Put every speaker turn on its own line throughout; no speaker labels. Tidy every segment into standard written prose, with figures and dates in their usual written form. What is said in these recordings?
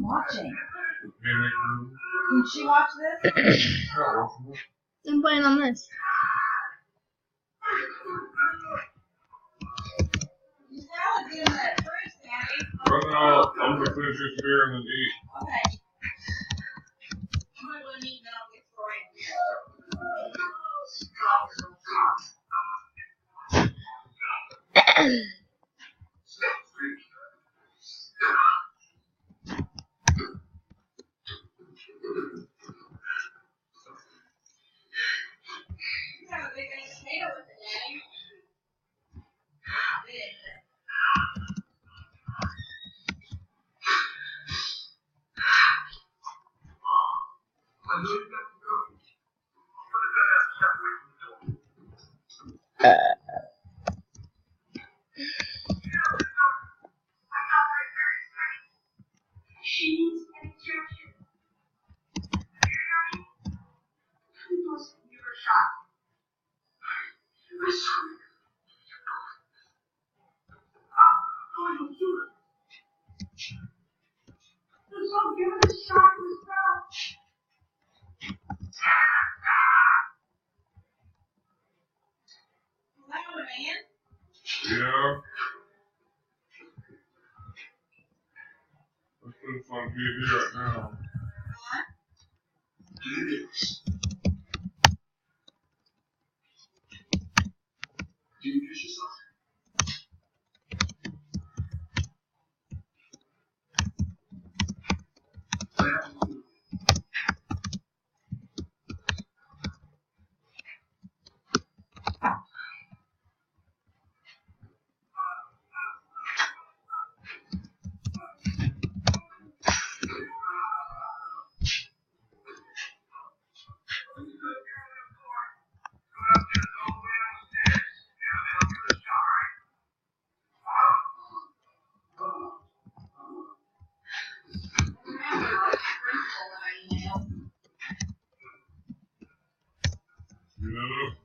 Watching. Can she watch this?
I'm playing on this.
I'm gonna finish this beer and then eat.
Okay. I'm gonna go and eat and then I'll get Troy.
Yeah. That's pretty fun TV right now.
Do this. Do you introduce yourself?
You know?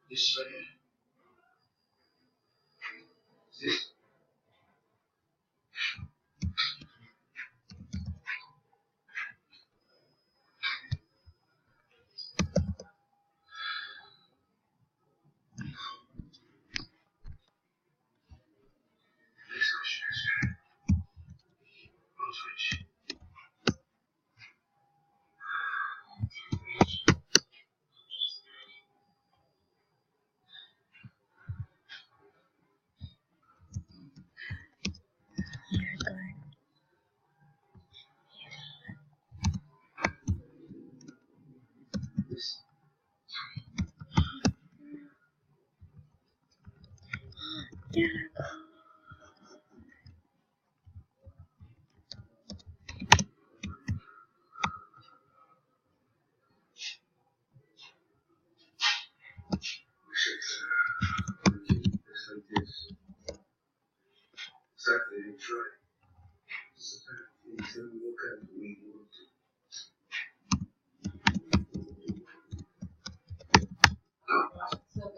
This right here. This.
So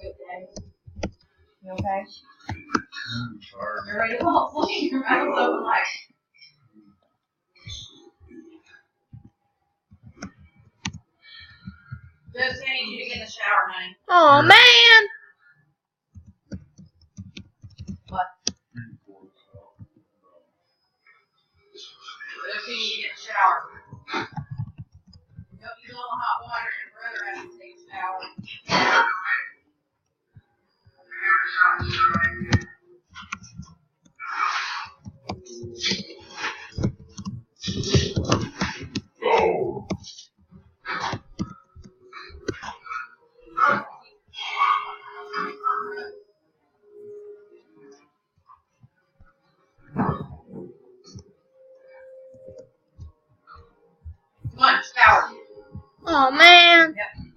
good, Dad. You okay? You're ready to fall asleep. Your mouth's open like. Just I need you to get in the shower, honey.
Oh man!
What? Just need you to get in the shower. Don't use all the hot water. Your brother has to take a shower.
Go!
Come on, shower.
Oh man!
Yep.